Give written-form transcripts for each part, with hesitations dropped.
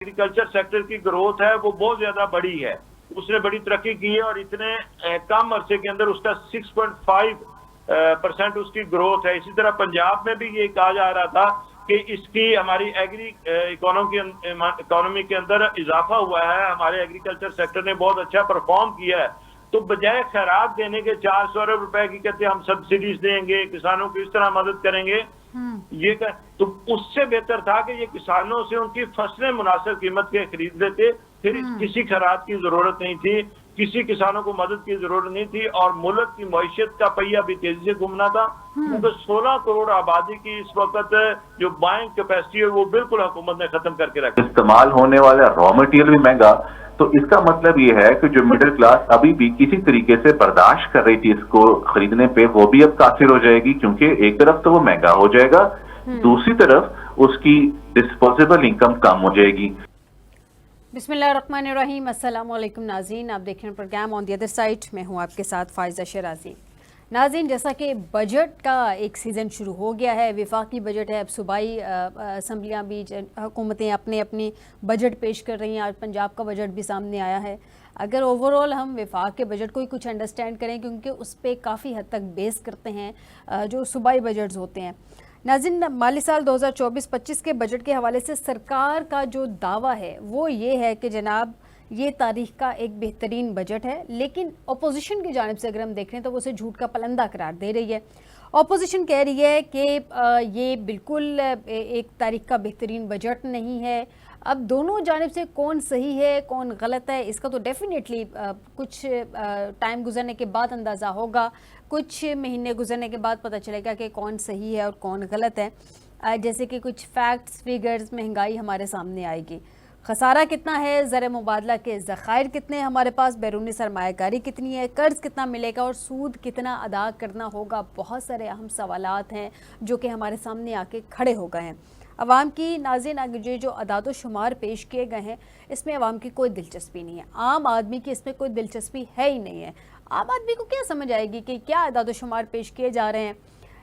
Agriculture sector की growth है वो बहुत ज्यादा बड़ी है, उसने बड़ी तरक्की की है और इतने कम अरसे के अंदर उसका 6.5% उसकी ग्रोथ है। इसी तरह पंजाब में भी ये कहा जा रहा था कि इसकी हमारी एग्री इकोनॉमी के अंदर इजाफा हुआ है, हमारे एग्रीकल्चर सेक्टर ने बहुत अच्छा परफॉर्म किया है। तो बजाय खैरात देने के 400 अरब रुपए की कहते हम सब्सिडीज देंगे, किसानों की इस तरह मदद करेंगे, ये तो उससे बेहतर था कि ये किसानों से उनकी फसलें मुनासिब कीमत के खरीद लेते, फिर किसी खैरात की जरूरत नहीं थी, किसी किसानों को मदद की जरूरत नहीं थी और मुल्क की मईशत का पहिया भी तेजी से घूमना था। क्योंकि 16 करोड़ आबादी की इस वक्त जो बाइंग कैपेसिटी है वो बिल्कुल हुकूमत ने खत्म करके रखी। इस्तेमाल होने वाला रॉ मटेरियल भी महंगा, तो इसका मतलब ये है कि जो मिडिल क्लास अभी भी किसी तरीके से बर्दाश्त कर रही थी इसको खरीदने पे, वो भी अब काफिर हो जाएगी, क्योंकि एक तरफ तो वो महंगा हो जाएगा, दूसरी तरफ उसकी डिस्पोजेबल इनकम कम हो जाएगी। बिस्मिल्लाहिर्रहमानिर्रहीम, अस्सलाम वालेकुम नाज़रीन, आप देख रहे हैं program on the other side. मैं हूं आपके साथ फायजा शराजी। नाज़रीन, जैसा कि बजट का एक सीज़न शुरू हो गया है, वफाकी बजट है, अब सूबाई असम्बलियाँ भी हुकूमतें अपने अपने बजट पेश कर रही हैं। आज पंजाब का बजट भी सामने आया है। अगर ओवरऑल हम वफाक के बजट को ही कुछ अंडरस्टैंड करें, क्योंकि उस पर काफ़ी हद तक बेस करते हैं जो सूबाई बजट्स होते हैं। नाज़रीन, माली साल 2024-25 के बजट के हवाले से सरकार का जो दावा है वो ये है कि जनाब ये तारीख का एक बेहतरीन बजट है, लेकिन अपोजिशन की जानिब से अगर हम देख रहे हैं तो वो उसे झूठ का पलंदा करार दे रही है। अपोजिशन कह रही है कि ये बिल्कुल एक तारीख का बेहतरीन बजट नहीं है। अब दोनों जानिब से कौन सही है कौन गलत है इसका तो डेफिनेटली कुछ टाइम गुजरने के बाद अंदाज़ा होगा, कुछ महीने गुजरने के बाद पता चलेगा कि कौन सही है और कौन गलत है। जैसे कि कुछ फैक्ट्स, फिगर्स, महंगाई हमारे सामने आएगी, खसारा कितना है, ज़र मुबादला के ज़खायर कितने हैं हमारे पास, बैरूनी सरमायाकारी कितनी है, कर्ज़ कितना मिलेगा और सूद कितना अदा करना होगा। बहुत सारे अहम सवालात हैं जो कि हमारे सामने आके खड़े हो गए हैं। अवाम की नाज़रीन आगे जो अदाद शुमार पेश किए गए हैं इसमें अवाम की कोई दिलचस्पी नहीं है, आम आदमी की इसमें कोई दिलचस्पी है ही नहीं है। आम आदमी को क्या समझ आएगी कि क्या अदाद शुमार पेश किए जा रहे हैं।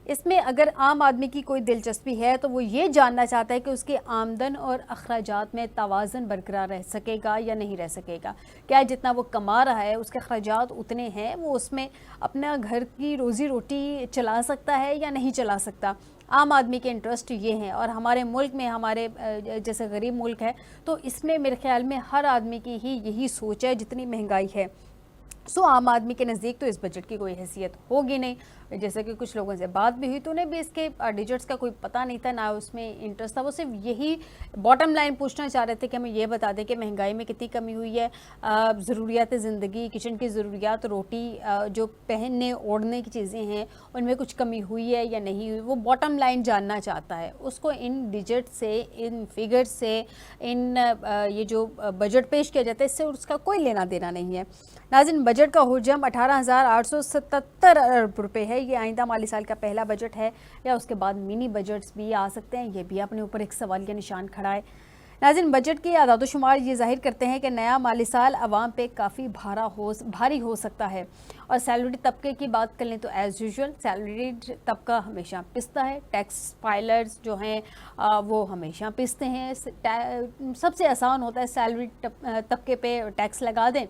इसमें अगर आम आदमी की कोई दिलचस्पी है तो वो ये जानना चाहता है कि उसके आमदन और अखराजात में तवाज़ुन बरकरार रह सकेगा या नहीं रह सकेगा। क्या जितना वो कमा रहा है उसके अखराजात उतने हैं, वो उसमें अपना घर की रोज़ी रोटी चला सकता है या नहीं चला सकता। आम आदमी के इंटरेस्ट ये हैं और हमारे मुल्क में, हमारे जैसे गरीब मुल्क है तो इसमें मेरे ख्याल में हर आदमी की ही यही सोच है जितनी महंगाई है। सो आम आदमी के नज़दीक तो इस बजट की कोई हैसियत होगी नहीं। जैसे कि कुछ लोगों से बात भी हुई तो उन्हें भी इसके डिजिट्स का कोई पता नहीं था, ना उसमें इंटरेस्ट था। वो सिर्फ यही बॉटम लाइन पूछना चाह रहे थे कि हमें ये बता दें कि महंगाई में कितनी कमी हुई है, ज़रूरियात ज़िंदगी, किचन की ज़रूरियात, रोटी, जो पहनने ओढ़ने की चीज़ें हैं उनमें कुछ कमी हुई है या नहीं हुई। वो बॉटम लाइन जानना चाहता है, उसको इन डिजिट से, इन फिगर से, इन ये जो बजट पेश किया जाता है इससे उसका कोई लेना देना नहीं है। नाज़रीन, बजट का हुजम 18,877 अरब रुपये है। ये आइंदा माली साल का पहला बजट है या उसके बाद मिनी बजट्स भी आ सकते हैं, ये भी अपने ऊपर एक सवालिया निशान खड़ा है। नाज़रीन, बजट के आदाद शुमार ये जाहिर करते हैं कि नया माली साल अवाम पे काफ़ी भारी हो सकता है। और सैलरी तबके की बात कर लें तो एज़ यूजुअल सैलरीड तबका हमेशा पिसता है। टैक्स फाइलर्स जो हैं वो हमेशा पिसते हैं। सबसे आसान होता है सैलरी तबके पे टैक्स लगा दें,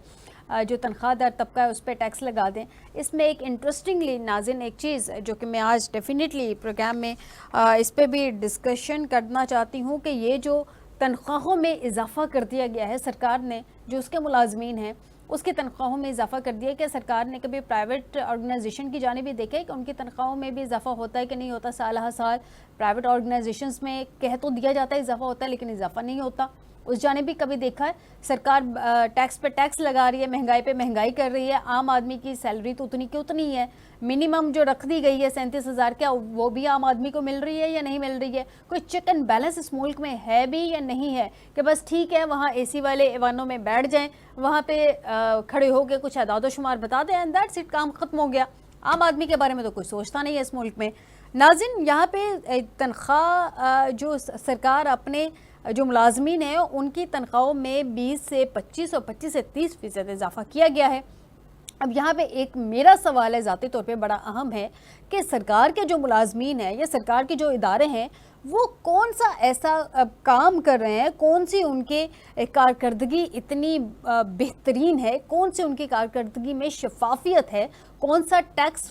जो तनख्वाहदार तबका है उस पर टैक्स लगा दें। इसमें एक इंटरेस्टिंगली नाज़रीन एक चीज़ जो कि मैं आज डेफिनेटली प्रोग्राम में इस पर भी डिस्कशन करना चाहती हूँ कि ये जो तनख्वाहों में इजाफ़ा कर दिया गया है सरकार ने, जो उसके मुलाजमीन हैं उसकी तनख्वाहों में इजाफ़ा कर दिया है। क्या सरकार ने कभी प्राइवेट ऑर्गेनाइजेशन की जानिब भी देखा है कि उनकी तनख्वाहों में भी इजाफ़ा होता है कि नहीं होता। साल हर साल प्राइवेट ऑर्गेनाइजेशंस में कह तो दिया जाता है इजाफ़ा होता है, लेकिन इजाफ़ा नहीं होता। उस जाने भी कभी देखा है? सरकार टैक्स पे टैक्स लगा रही है, महंगाई पे महंगाई कर रही है, आम आदमी की सैलरी तो उतनी की उतनी है। मिनिमम जो रख दी गई है 37,000, क्या वो भी आम आदमी को मिल रही है या नहीं मिल रही है? कोई चेक एंड बैलेंस इस मुल्क में है भी या नहीं है कि बस ठीक है वहाँ AC वाले ऐवानों में बैठ जाएं, वहाँ पे खड़े होकर कुछ अदाद शुमार बता दें एंड दैट्स इट, काम ख़त्म हो गया। आम आदमी के बारे में तो कोई सोचता नहीं है इस मुल्क में। नाज़रीन, यहाँ पे तनख्वाह जो सरकार अपने जो मुलाजमीन हैं उनकी तनख्वाहों में 20 से 25 और 25 से 30% इजाफा किया गया है। अब यहाँ पे एक मेरा सवाल है ज़ाती तौर पे बड़ा अहम है कि सरकार के जो मुलाजमीन हैं या सरकार के जो इदारे हैं वो कौन सा ऐसा काम कर रहे हैं, कौन सी उनके कारकर्दगी इतनी बेहतरीन है, कौन सी उनकी कारकर्दगी में शफाफियत है, कौन सा टैक्स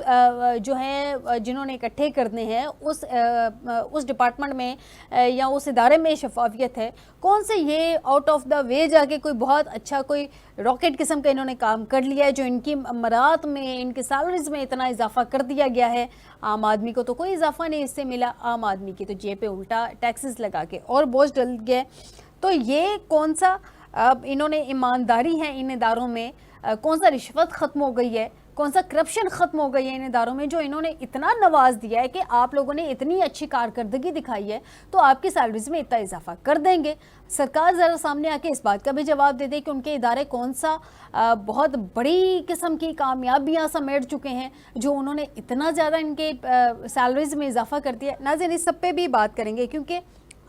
जो है जिन्होंने इकट्ठे करने हैं उस डिपार्टमेंट में या उस इदारे में शफाफियत है, कौन से ये आउट ऑफ द वे जाके कोई बहुत अच्छा कोई रॉकेट किस्म का इन्होंने काम कर लिया है जो इनकी मरात में, इनके सैलरीज में इतना इजाफा कर दिया गया है। आम आदमी को तो कोई इजाफा नहीं इससे मिला, आम आदमी की तो जेब पे उल्टा टैक्सेस लगा के और बोझ डल गया। तो ये कौन सा इन्होंने ईमानदारी है इन इदारों में, कौन सा रिश्वत ख़त्म हो गई है, कौन सा करप्शन ख़त्म हो गई है इन इदारों में जो इन्होंने इतना नवाज दिया है कि आप लोगों ने इतनी अच्छी कारकर्दगी दिखाई है तो आपकी सैलरीज में इतना इजाफा कर देंगे। सरकार ज़रा सामने आके इस बात का भी जवाब दे दे कि उनके इदारे कौन सा बहुत बड़ी किस्म की कामयाबियाँ समेट चुके हैं जो उन्होंने इतना ज़्यादा इनके सैलरीज में इजाफा कर दिया। नाज़रीन, इस सब पे भी बात करेंगे क्योंकि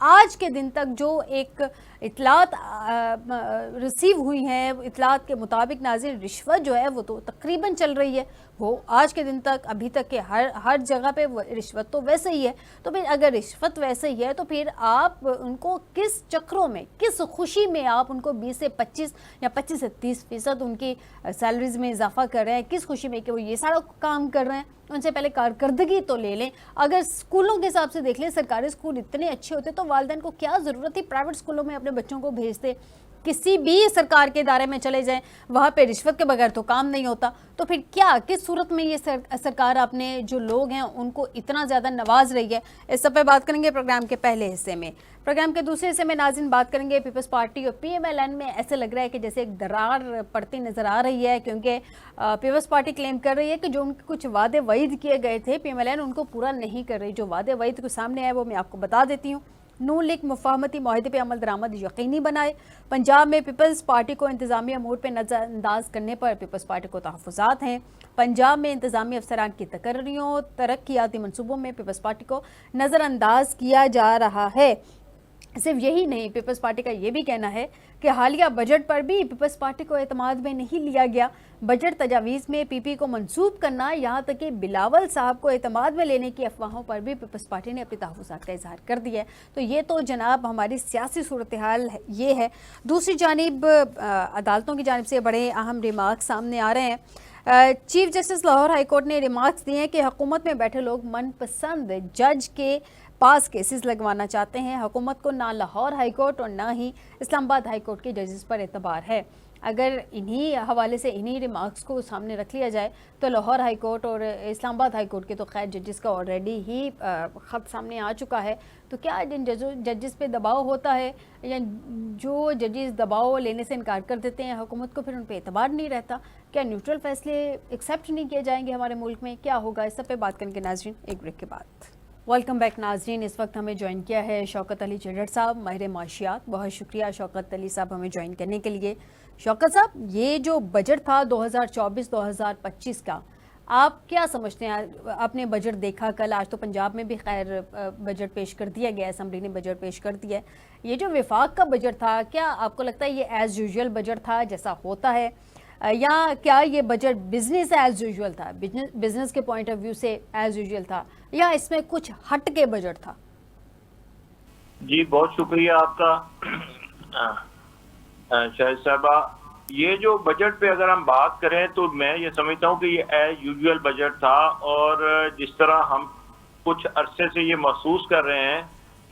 आज के दिन तक जो एक इतलात रिसीव हुई हैं, इतलात के मुताबिक नाज़रीन रिश्वत जो है वो तो तकरीबन चल रही है, वो आज के दिन तक अभी तक के हर जगह पे रिश्वत तो वैसे ही है। तो फिर अगर रिश्वत वैसे ही है तो फिर आप उनको किस चक्रों में, किस खुशी में आप उनको 20 से 25 या 25 से 30% उनकी सैलरीज में इजाफा कर रहे हैं, किस खुशी में कि वो ये सारा काम कर रहे हैं। उनसे पहले कारकर्दगी तो ले लें। अगर स्कूलों के हिसाब से देख लें, सरकारी स्कूल इतने अच्छे होते तो वालिदैन को क्या ज़रूरत थी प्राइवेट स्कूलों में अपने बच्चों को भेजते। किसी भी सरकार के इदारे में चले जाएं, वहाँ पे रिश्वत के बगैर तो काम नहीं होता। तो फिर क्या, किस सूरत में ये सरकार अपने जो लोग हैं उनको इतना ज़्यादा नवाज रही है, इस सब पे बात करेंगे प्रोग्राम के पहले हिस्से में। प्रोग्राम के दूसरे हिस्से में नाज़रीन बात करेंगे पीपल्स पार्टी और PMLN में ऐसे लग रहा है कि जैसे एक दरार पड़ती नज़र आ रही है, क्योंकि पीपल्स पार्टी क्लेम कर रही है कि जो उनके कुछ वादे वईद किए गए थे PMLN उनको पूरा नहीं कर रही। जो वादे वईद को सामने आए वो मैं आपको बता देती हूँ। नून लीग मुफाहमती माहदे पे अमल दरामद यकीनी बनाए। पंजाब में पीपल्स पार्टी को इंतजामी अमूर पर नज़रअंदाज करने पर पीपल्स पार्टी को तहफ़्फ़ुज़ात हैं। पंजाब में इंतजामी अफसरान की तकर्रियों, तरक्याती मनसूबों में पीपल्स पार्टी को नज़रअंदाज किया जा रहा है। सिर्फ यही नहीं, पीपल्स पार्टी का ये भी कहना है कि हालिया बजट पर भी पीपल्स पार्टी को एतमाद में नहीं लिया गया। बजट तजावीज़ में PP को मंसूब करना, यहाँ तक कि बिलावल साहब को एतमाद में लेने की अफवाहों पर भी पीपल्स पार्टी ने अपनी तहफ़्फ़ुज़ात का इजहार कर दिया है। तो ये तो जनाब हमारी सियासी सूरत हाल ये है। दूसरी जानिब अदालतों की जानिब से बड़े अहम रिमार्क सामने आ रहे हैं। Chief justice Lahore high court ने रिमार्क्स दिए हैं कि हुकूमत में बैठे लोग मनपसंद जज के पास केसेस लगवाना चाहते हैं। हुकूमत को ना लाहौर हाई कोर्ट और ना ही इस्लामाबाद हाई कोर्ट के जजेस पर एतबार है। अगर इन्हीं हवाले से इन्हीं रिमार्क्स को सामने रख लिया जाए तो लाहौर हाई कोर्ट और इस्लामाबाद हाई कोर्ट के तो खैर जजेस का ऑलरेडी ही ख़त सामने आ चुका है। तो क्या जिन जजेस पे दबाव होता है या जो जजेस दबाव लेने से इनकार कर देते हैं हुकूमत को, फिर उन पर एतबार नहीं रहता? क्या न्यूट्रल फैसले एक्सेप्ट नहीं किए जाएंगे हमारे मुल्क में? क्या होगा, इस सब पे बात करेंगे नाज़रीन एक ब्रेक के बाद। वेलकम बैक नाज़रीन। इस वक्त हमें ज्वाइन किया है शौकत अली चढ़ साहब, माहिर माशियात। बहुत शुक्रिया शौकत अली साहब हमें ज्वाइन करने के लिए। शौकत साहब, ये जो बजट था 2024-2025 का, आप क्या समझते हैं? आपने बजट देखा कल, आज तो पंजाब में भी खैर बजट पेश कर दिया गया, असम्बली ने बजट पेश कर दिया है। ये जो विफाक का बजट था, क्या आपको लगता है ये एज़ यूजुअल बजट था जैसा होता है, या क्या ये बजट बिजनेस एज यूजुअल था, बिजनेस के पॉइंट ऑफ व्यू से एज यूजुअल था, या इसमें कुछ हट के बजट था? जी बहुत शुक्रिया आपका शाहिद साहबा। ये जो बजट पे अगर हम बात करें तो मैं ये समझता हूँ कि ये एज यूजुअल बजट था, और जिस तरह हम कुछ अरसे से ये महसूस कर रहे हैं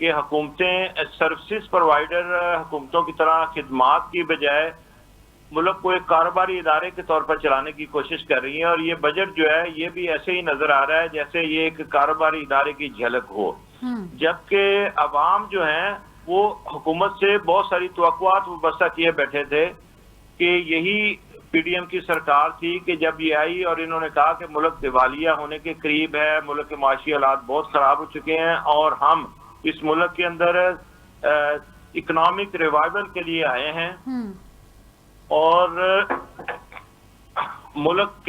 कि हुकूमतें सर्विसेज प्रोवाइडर हुकूमतों की तरह खिदमात की बजाय मुल्क को एक कारोबारी इदारे के तौर पर चलाने की कोशिश कर रही है। और ये बजट जो है ये भी ऐसे ही नजर आ रहा है जैसे ये एक कारोबारी इदारे की झलक हो, जबकि अवाम जो है वो हुकूमत से बहुत सारी तवक्कुआत वाबस्ता किए बैठे थे कि यही PDM की सरकार थी कि जब ये आई और इन्होंने कहा कि मुल्क दिवालिया होने के करीब है, मुल्क के माशी हालात बहुत खराब हो चुके हैं और हम इस मुल्क के अंदर इकोनॉमिक रिवाइवल के लिए आए हैं और मुल्क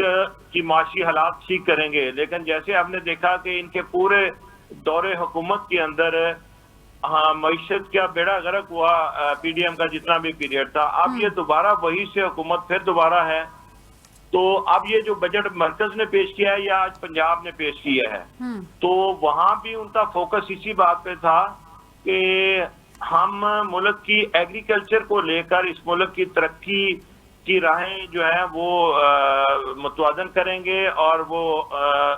की माशी हालात ठीक करेंगे। लेकिन जैसे आपने देखा कि इनके पूरे दौरे हुकूमत के अंदर मईशत का बेड़ा गर्क हुआ, PDM का जितना भी पीरियड था। अब ये दोबारा वही से हुकूमत फिर दोबारा है, तो अब ये जो बजट मरकज ने पेश किया है या आज पंजाब ने पेश किया है, तो वहां भी उनका फोकस इसी बात पे था कि हम मुल्क की एग्रीकल्चर को लेकर इस मुल्क की तरक्की की राहें जो है वो मुतवाजन करेंगे और वो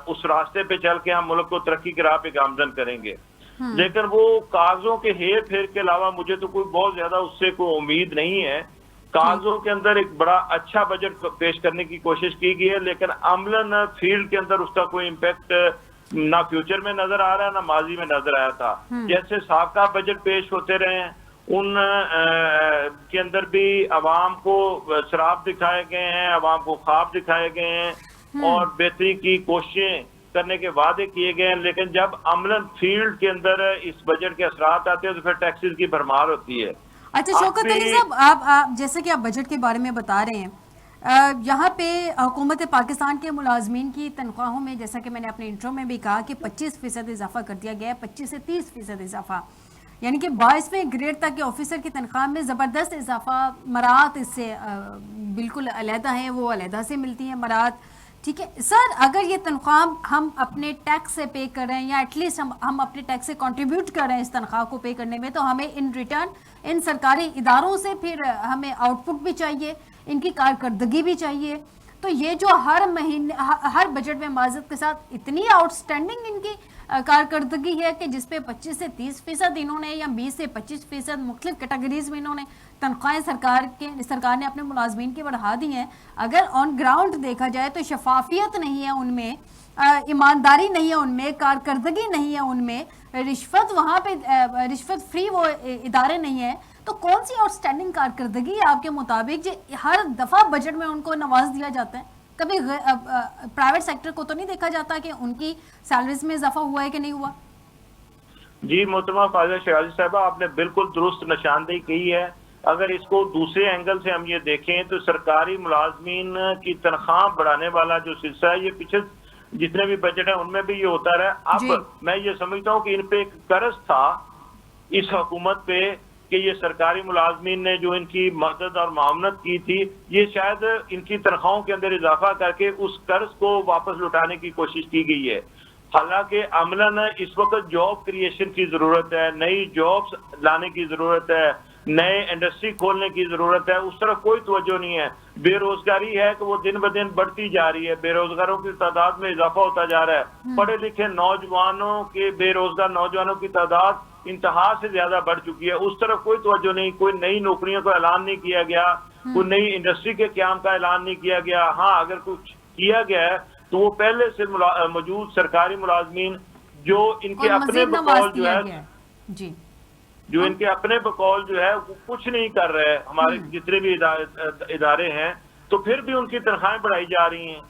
उस रास्ते पे चल के हम मुल्क को तरक्की की राह पे गामजन करेंगे। लेकिन वो कागजों के हेर फेर के अलावा मुझे तो कोई बहुत ज्यादा उससे कोई उम्मीद नहीं है। कागजों के अंदर एक बड़ा अच्छा बजट पेश करने की कोशिश की गई है, लेकिन अमलन फील्ड के अंदर उसका कोई इम्पैक्ट ना फ्यूचर में नजर आ रहा है ना माजी में नजर आया था। जैसे साबका बजट पेश होते रहे हैं उन के अंदर भी अवाम को शराब दिखाए गए हैं, अवाम को ख्वाब दिखाए गए हैं और बेहतरी की कोशिशें करने के वादे किए गए हैं, लेकिन जब अमलन फील्ड के अंदर इस बजट के असरात आते हैं तो फिर टैक्सेस की भरमार होती है। अच्छा शौकत अली साहब, आप जैसे कि आप बजट के बारे में बता रहे हैं, यहाँ पे हुकूमत पाकिस्तान के मुलाजमीन की तनख्वाहों में, जैसा कि मैंने अपने इंट्रो में भी कहा कि 25% इजाफा कर दिया गया है, 25 से 30% इजाफा, यानी कि 22वें ग्रेड तक के ऑफिसर की तनख्वाह में ज़बरदस्त इजाफा। मरात इससे बिल्कुल अलहदा है, वो अलहदा से मिलती है मरात। ठीक है सर, अगर ये तनख्वाह हम अपने टैक्स से पे कर रहे हैं या एटलीस्ट हम अपने टैक्स से कंट्रीब्यूट कर रहे हैं इस तनख्वाह को पे करने में, तो हमें इन रिटर्न इन सरकारी इदारों से फिर हमें आउटपुट भी चाहिए, इनकी कारकर्दगी भी चाहिए। तो ये जो हर महीने हर बजट में माजत के साथ इतनी आउटस्टैंडिंग इनकी कारकर्दगी है कि जिसपे 25 से 30% इन्होंने या 20 से 25% मुख्तलिफ कैटेगरीज में इन्होंने तनख्वाहें सरकार ने अपने मुलाजमीन की बढ़ा दी हैं। अगर ऑन ग्राउंड देखा जाए तो शफाफियत नहीं है उनमें, ईमानदारी नहीं है उनमें, कारकर्दगी नहीं है उनमें, रिश्वत वहाँ पे रिश्वत फ्री वो इदारे नहीं है। तो कौन सी आउटस्टैंडिंग कारकर्दगी है आपके मुताबिक जो हर दफा बजट में उनको नवाज दिया जाता है? कभी प्राइवेट सेक्टर को तो नहीं देखा जाता कि उनकी सैलरीज में इजाफा हुआ है कि नहीं हुआ? जी मोहतरमा फायजा शराजी साहबा, आपने बिल्कुल दुरुस्त निशानदेही की है। अगर इसको दूसरे एंगल से हम ये देखें तो सरकारी मुलाजमीन की तनख्वाह बढ़ाने वाला जो सिलसिला है, ये पीछे जितने भी बजट है उनमें भी ये होता रहा। अब मैं ये समझता हूँ कि इन पे एक कर्ज था इस हुकूमत पे कि ये सरकारी मुलाजमीन ने जो इनकी मदद और मामनत की थी, ये शायद इनकी तनख्वाहों के अंदर इजाफा करके उस कर्ज को वापस लौटाने की कोशिश की गई है। हालांकि अमलन इस वक्त जॉब क्रिएशन की जरूरत है, नई जॉब्स लाने की जरूरत है, नए इंडस्ट्री खोलने की जरूरत है, उस तरफ कोई तवज्जो नहीं है। बेरोजगारी है कि वो दिन ब दिन बढ़ती जा रही है, बेरोजगारों की तादाद में इजाफा होता जा रहा है। पढ़े लिखे नौजवानों के बेरोजगार नौजवानों की तादाद इंतहा से ज्यादा बढ़ चुकी है, उस तरफ कोई तवज्जो नहीं। कोई नई नौकरियों का ऐलान नहीं किया गया, कोई नई इंडस्ट्री के क्याम का ऐलान नहीं किया गया। हाँ, अगर कुछ किया गया है तो वो पहले से मौजूद सरकारी मुलाजमीन जो इनके अपने बकौल जो है जी, जो इनके अपने बकौल जो है वो कुछ नहीं कर रहे हैं, हमारे जितने भी इदारे हैं, तो फिर भी उनकी तनख्वाहें बढ़ाई जा रही हैं।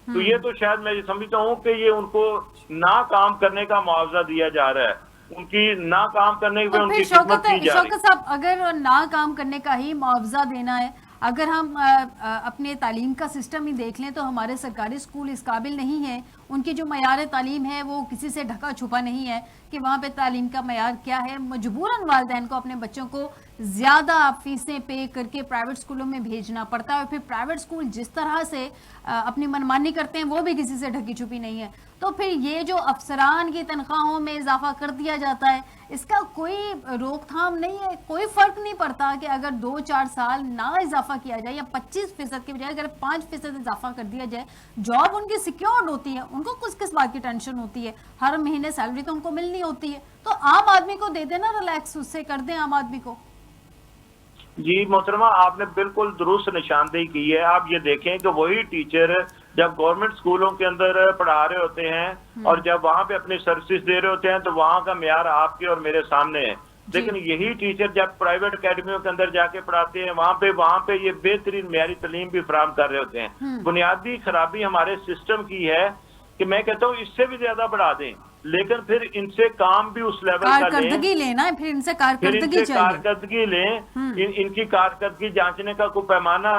तो ये तो शायद मैं ये समझता हूँ कि ये उनको ना काम करने का मुआवजा दिया जा रहा है, उनकी ना काम करने पे उनकी खिदमत की जा रही है। शौकत साहब, अगर ना काम करने का ही मुआवजा देना है, अगर हम अपने तालीम का सिस्टम ही देख लें तो हमारे सरकारी स्कूल इस काबिल नहीं है, उनकी जो मयार तालीम है वो किसी से ढका छुपा नहीं है कि वहाँ पे तालीम का मयार क्या है। मजबूरन वालिदैन को अपने बच्चों को ज़्यादा फीसें पे करके प्राइवेट स्कूलों में भेजना पड़ता है, और फिर प्राइवेट स्कूल जिस तरह से अपनी मनमानी करते हैं वो भी किसी से ढकी छुपी नहीं है। तो फिर ये जो अफसरान की तनख्वाहों में इजाफा कर दिया जाता है, इसका कोई रोकथाम नहीं है, कोई फर्क नहीं पड़ता कि अगर 2-4 साल ना इजाफा किया जाए या 25% की बजाय अगर 5% इजाफा कर दिया जाए, जॉब उनकी सिक्योर्ड होती है, उनको किस बात की टेंशन होती है, हर महीने सैलरी तो उनको मिलनी होती है। तो आम आदमी को दे देना रिलैक्स, उससे कर दें आम आदमी को। जी मोहतरमा, आपने बिल्कुल दुरुस्त निशानदेही की है। आप ये देखें कि वही टीचर जब गवर्नमेंट स्कूलों के अंदर पढ़ा रहे होते हैं और जब वहां पे अपनी सर्विसेज दे रहे होते हैं तो वहां का म्यार आपके और मेरे सामने है, लेकिन यही टीचर जब प्राइवेट अकेडमियों के अंदर जाके पढ़ाते हैं वहां पे ये बेहतरीन म्यारी तालीम भी फराहम कर रहे होते हैं। बुनियादी खराबी हमारे सिस्टम की है कि मैं कहता हूँ इससे भी ज्यादा बढ़ा दें, लेकिन फिर इनसे काम भी उस लेवल का लेना है, फिर इनसे कारकर्दगी लें, इनकी कारकर्दगी जांचने का कोई पैमाना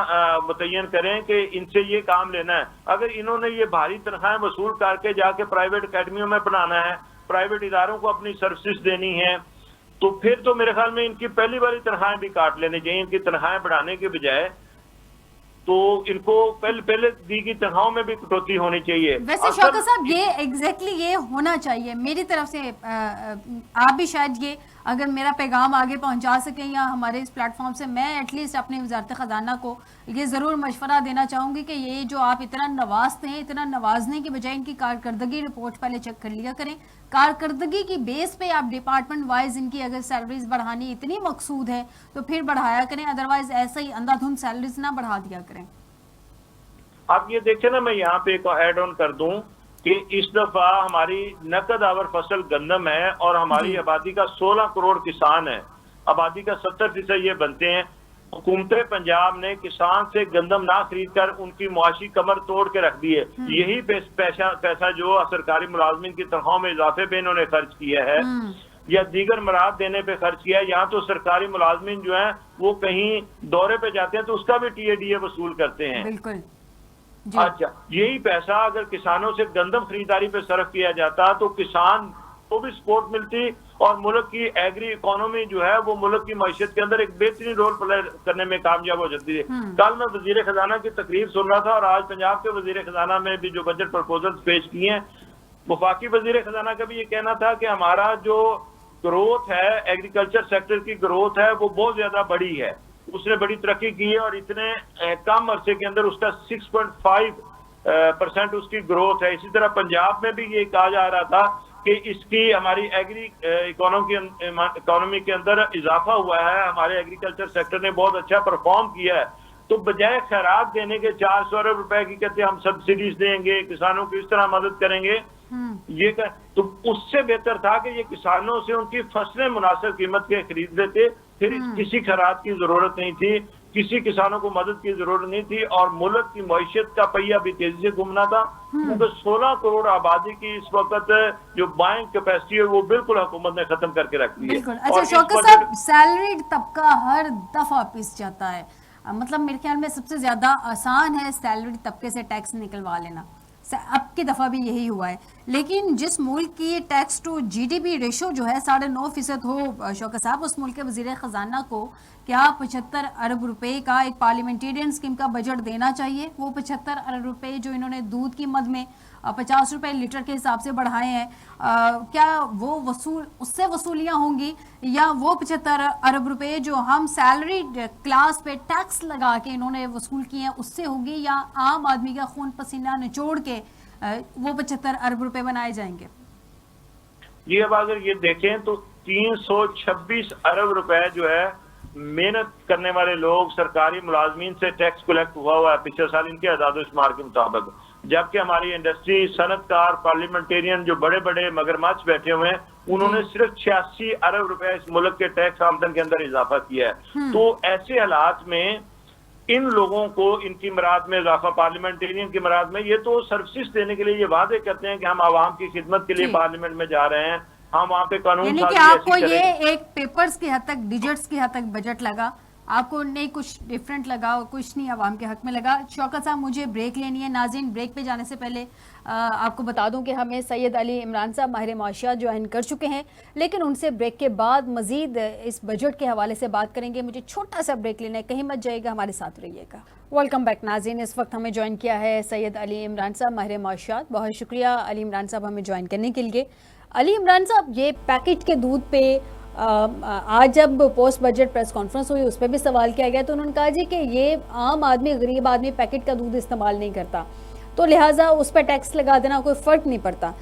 मुतय्यन करें कि इनसे ये काम लेना है। अगर इन्होंने ये भारी तनख्वाहें वसूल करके जाके प्राइवेट अकेडमियों में पढ़ाना है, प्राइवेट इदारों को अपनी सर्विसेज देनी है, तो फिर तो मेरे ख्याल में इनकी पहली बारी तनख्वाहें भी काट लेनी चाहिए। इनकी तनख्वाहें बढ़ाने के बजाय तो इनको पहले दी गई तनख्वाहों में भी कटौती होनी चाहिए। वैसे शौकत साहब ये एग्जैक्टली ये होना चाहिए मेरी तरफ से। आप भी शायद ये अगर मेरा पैगाम आगे पहुंचा सकें या हमारे इस प्लेटफॉर्म से, मैं एटलीस्ट अपने वजारत ख़जाना को ये ज़रूर मशवरा देना चाहूँगी कि ये जो आप इतना नवाजते हैं, इतना नवाजने के बजाय इनकी कारकर्दगी रिपोर्ट पहले चेक कर लिया करें। कारकर्दगी की बेस पे आप डिपार्टमेंट वाइज इनकी अगर सैलरीज बढ़ानी इतनी मकसूद है तो फिर बढ़ाया करें, अदरवाइज ऐसा ही अंधाधुंध सैलरीज ना बढ़ा दिया करें। आप ये देखें ना, मैं यहाँ पे एक ऐड ऑन कर दूं कि इस दफा हमारी नकद आवर फसल गंदम है और हमारी आबादी का 16 करोड़ किसान है, आबादी का 70% ये बनते हैं। हुकूमत पंजाब ने किसान से गंदम ना खरीद कर उनकी मुआशी कमर तोड़ के रख दी है। यही पैसा जो सरकारी मुलाजमिन की तनख्वाह में इजाफे पे इन्होंने खर्च किया है या दीगर मराद देने पे खर्च किया है। यहाँ तो सरकारी मुलाजमिन जो है वो कहीं दौरे पे जाते हैं तो उसका भी TADA वसूल करते हैं। बिल्कुल। अच्छा, यही पैसा अगर किसानों से गंदम खरीदारी पे सर्फ किया जाता तो किसान को भी सपोर्ट मिलती और मुल्क की एग्री इकोनॉमी जो है वो मुल्क की मईशत के अंदर एक बेहतरीन रोल प्ले करने में कामयाब हो जाती है। कल मैं वजीर खजाना की तकरीर सुन रहा था और आज पंजाब के वजीर खजाना में भी जो बजट प्रपोजल पेश किए हैं, वफाकी वजीर खजाना का भी ये कहना था कि हमारा जो ग्रोथ है, एग्रीकल्चर सेक्टर की ग्रोथ है वो बहुत ज्यादा बड़ी है, उसने बड़ी तरक्की की है और इतने कम अरसे के अंदर उसका 6.5% उसकी ग्रोथ है। इसी तरह पंजाब में भी ये कहा जा रहा था कि इसकी हमारी एग्री इकोनॉमी के अंदर इजाफा हुआ है, हमारे एग्रीकल्चर सेक्टर ने बहुत अच्छा परफॉर्म किया है। तो बजाय खैरात देने के 400 अरब रुपए की कहते हम सब्सिडीज देंगे, किसानों की इस तरह मदद करेंगे, तो उससे बेहतर था कि ये किसानों से उनकी फसलें मुनासिब कीमत के खरीद लेते, फिर किसी खैरात की जरूरत नहीं थी, किसी किसानों को मदद की जरूरत नहीं थी और मुल्क की मईशत का पहिया भी तेजी से घूमना था। क्योंकि 16 करोड़ आबादी की इस वक्त जो बाइंग कैपेसिटी है वो बिल्कुल हुकूमत ने खत्म करके रख दी है। अच्छा शौकत साहब, सैलरीड तबका हर दफा पिस जाता है, मतलब मेरे ख्याल में सबसे ज्यादा आसान है सैलरीड तबके से टैक्स निकलवा लेना, अब की दफा भी यही हुआ है। लेकिन जिस मुल्क की टैक्स टू GDP रेशो जो है 9.5% हो शौकत साहब, उस मुल्क के वजीर खजाना को क्या 75 अरब रुपए का एक पार्लियामेंटेरियन स्कीम का बजट देना चाहिए? वो 75 अरब रुपए जो इन्होंने दूध की मद में 50 रुपए लीटर के हिसाब से बढ़ाए हैं, क्या वो उससे वसूलियां होंगी या वो 75 अरब रुपए जो हम सैलरी क्लास पे टैक्स लगा के इन्होंने वसूल किए हैं उससे होगी, या आम आदमी का खून पसीना निचोड़ के वो 75 अरब रुपए बनाए जाएंगे? जी, अब अगर ये देखें तो 326 अरब रुपए जो है मेहनत करने वाले लोग सरकारी मुलाजमीन से टैक्स कलेक्ट हुआ है पिछले साल इनके आदाद-ओ-शुमार के मुताबिक, जबकि हमारी इंडस्ट्री, सनतकार, पार्लियामेंटेरियन जो बड़े बड़े मगरमच्छ बैठे हुए हैं उन्होंने सिर्फ 86 अरब रुपए इस मुल्क के टैक्स आमदन के अंदर इजाफा किया है। तो ऐसे हालात में इन लोगों को इनकी मराद में इजाफा, पार्लियामेंटेरियन की मराद में, ये तो सर्विसेज देने के लिए ये वादे करते हैं कि हम आवाम की खिदमत के लिए पार्लियामेंट में जा रहे हैं, हम वहाँ पे कानून, यानी कि आपको ये एक पेपर्स की हद तक, डिजिट्स की हद तक बजट लगा, आपको नहीं कुछ डिफरेंट लगा, कुछ नहीं आवाम के हक में लगा। शौकत साहब, मुझे ब्रेक लेनी है। नाज़रीन, ब्रेक पे जाने से पहले आपको बता दूं कि हमें सैयद अली इमरान साहब माहिर माशियात ज्वाइन कर चुके हैं, लेकिन उनसे ब्रेक के बाद मजीद इस बजट के हवाले से बात करेंगे। मुझे छोटा सा ब्रेक लेना है, कहीं मत जाइएगा, हमारे साथ रहिएगा। वेलकम बैक नाज़रीन, इस वक्त हमें ज्वाइन किया है सैयद अली इमरान साहब माहिर माशियात। बहुत शुक्रिया अली इमरान साहब हमें ज्वाइन करने के लिए। अली इमरान साहब, ये पैकेट के दूध पे आज जब पोस्ट बजट प्रेस कॉन्फ्रेंस हुई उस पर भी सवाल किया गया, तो उन्होंने कहा जी कि ये आम आदमी, गरीब आदमी पैकेट का दूध इस्तेमाल नहीं करता, तो लिहाजा उस पर टैक्स लगा देना कोई फ़र्क नहीं पड़ता।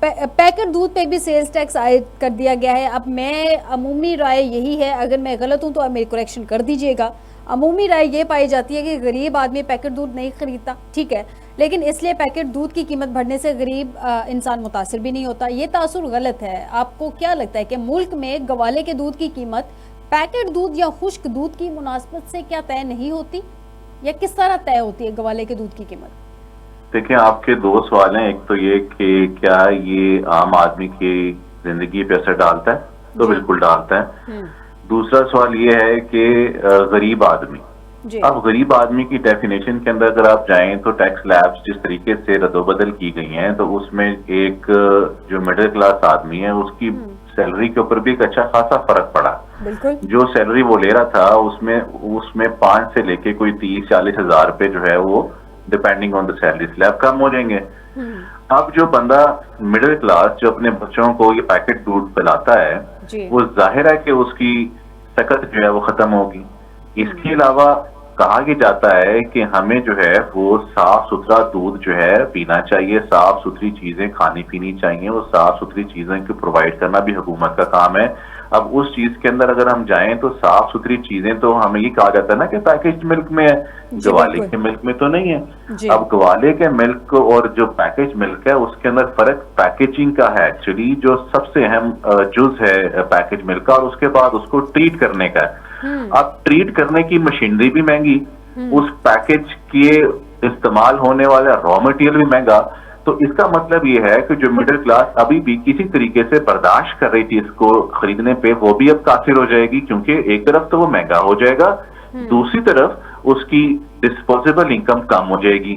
पैकेट दूध पे भी सेल्स टैक्स आयद कर दिया गया है। अब मैं, अमूमी राय यही है, अगर मैं गलत हूँ तो आप मेरी करेक्शन कर दीजिएगा, अमूमी राय ये पाई जाती है कि गरीब आदमी पैकेट दूध नहीं खरीदता, ठीक है, लेकिन इसलिए पैकेट दूध की कीमत बढ़ने से गरीब इंसान मुतासिर भी नहीं होता। ये तासुर गलत है। आपको क्या लगता है कि मुल्क में गवाले के दूध की कीमत पैकेट दूध या खुश्क दूध की मुनासबत से क्या तय नहीं होती, या किस तरह तय होती है गवाले के दूध की कीमत? देखिए, आपके दो सवाल हैं। एक तो ये कि क्या ये आम आदमी की जिंदगी पे असर डालता है, तो बिल्कुल डालता है। दूसरा सवाल ये है कि गरीब आदमी, अब गरीब आदमी की डेफिनेशन के अंदर अगर आप जाएं तो टैक्स लैब्स जिस तरीके से रद्दोबदल की गई हैं, तो उसमें एक जो मिडिल क्लास आदमी है उसकी सैलरी के ऊपर भी एक अच्छा खासा फर्क पड़ा। बिल्कुल। जो सैलरी वो ले रहा था उसमें 5 से लेके कोई 30-40 हजार रुपए जो है वो depending on the salary slab कम हो जाएंगे। अब जो बंदा मिडिल क्लास जो अपने बच्चों को ये पैकेट दूध पिलाता है वो जाहिर है कि उसकी सकत जो है वो खत्म होगी। इसके अलावा कहा यह जाता है कि हमें जो है वो साफ सुथरा दूध जो है पीना चाहिए, साफ सुथरी चीजें खानी पीनी चाहिए, और साफ सुथरी चीजें को प्रोवाइड करना भी हुकूमत का काम है। अब उस चीज के अंदर अगर हम जाएं तो साफ सुथरी चीजें तो हमें ये कहा जाता है ना कि पैकेज मिल्क में है, गवाले के मिल्क में तो नहीं है। अब गवाले के मिल्क और जो पैकेज मिल्क है उसके अंदर फर्क पैकेजिंग का है एक्चुअली, जो सबसे अहम जुज है पैकेज मिल्क का, और उसके बाद उसको ट्रीट करने का है। अब ट्रीट करने की मशीनरी भी महंगी, उस पैकेज के इस्तेमाल होने वाला रॉ मटेरियल भी महंगा। तो इसका मतलब ये है कि जो मिडिल क्लास अभी भी किसी तरीके से बर्दाश्त कर रही थी इसको खरीदने पे, वो भी अब काफिर हो जाएगी, क्योंकि एक तरफ तो वो महंगा हो जाएगा, दूसरी तरफ उसकी डिस्पोजेबल इनकम कम हो जाएगी।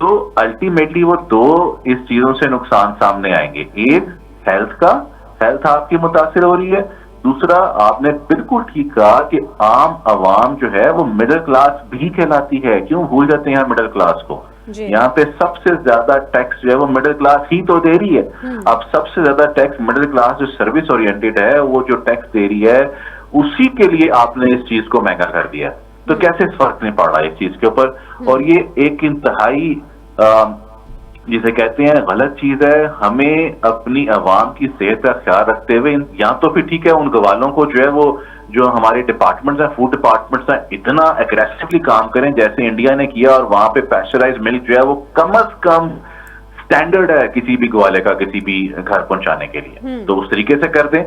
तो अल्टीमेटली वो दो इस चीजों से नुकसान सामने आएंगे। एक हेल्थ आपकी मुतासिर हो रही है, दूसरा आपने बिल्कुल ठीक कहा कि आम आवाम जो है वो मिडिल क्लास भी कहलाती है। क्यों भूल जाते हैं मिडिल क्लास को? यहाँ पे सबसे ज्यादा टैक्स जो है वो मिडिल क्लास ही तो दे रही है। अब सबसे ज्यादा टैक्स मिडिल क्लास जो सर्विस ओरिएंटेड है वो जो टैक्स दे रही है, उसी के लिए आपने इस चीज को महंगा कर दिया। तो कैसे फर्क नहीं पड़ रहा इस चीज के ऊपर? और ये एक इंतहाई जिसे कहते हैं गलत चीज है। हमें अपनी आवाम की सेहत का ख्याल रखते हुए, यहाँ तो फिर ठीक है उन गवालों को जो है वो जो हमारे डिपार्टमेंट्स हैं, फूड डिपार्टमेंट्स हैं, इतना एग्रेसिवली काम करें जैसे इंडिया ने किया, और वहां पे पैस्चराइज मिल्क जो है वो कम अज कम स्टैंडर्ड है किसी भी ग्वाले का किसी भी घर पहुंचाने के लिए, तो उस तरीके से कर दें।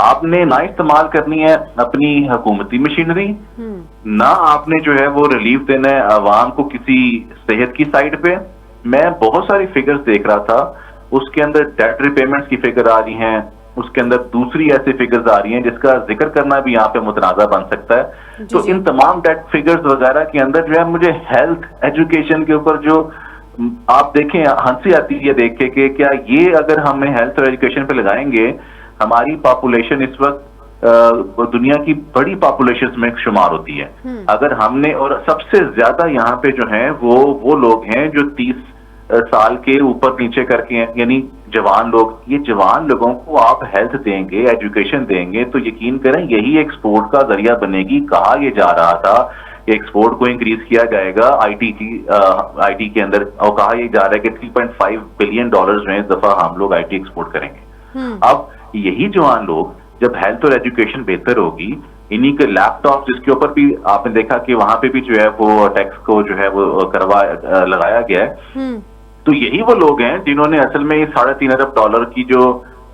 आपने ना इस्तेमाल करनी है अपनी हुकूमती मशीनरी, ना आपने जो है वो रिलीफ देना है आवाम को किसी सेहत की साइड पे। मैं बहुत सारी फिगर्स देख रहा था, उसके अंदर डेट रिपेमेंट्स की फिगर आ रही हैं, उसके अंदर दूसरी ऐसी फिगर्स आ रही हैं जिसका जिक्र करना भी यहाँ पे मुतनाज़ा बन सकता है। तो इन तमाम डेट फिगर्स वगैरह के अंदर जो है मुझे हेल्थ एजुकेशन के ऊपर जो आप देखें हंसी आती है देख के कि क्या ये अगर हमें हेल्थ और एजुकेशन पे लगाएंगे, हमारी पॉपुलेशन इस वक्त दुनिया की बड़ी पॉपुलेशन में शुमार होती है। अगर हमने, और सबसे ज्यादा यहाँ पे जो है वो लोग हैं जो 30 साल के ऊपर नीचे करके हैं, यानी जवान लोग। ये जवान लोगों को आप हेल्थ देंगे, एजुकेशन देंगे, तो यकीन करें यही एक्सपोर्ट का जरिया बनेगी। कहा यह जा रहा था कि एक्सपोर्ट को इंक्रीज किया जाएगा आईटी के अंदर, और कहा यह जा रहा है कि $3.5 बिलियन में इस दफा हम लोग आईटी एक्सपोर्ट करेंगे। अब यही जवान लोग जब हेल्थ और एजुकेशन बेहतर होगी, इन्हीं के लैपटॉप जिसके ऊपर भी आपने देखा कि वहां पे भी जो है वो टैक्स को जो है वो लगाया गया है, तो यही वो लोग हैं जिन्होंने असल में $3.5 अरब की जो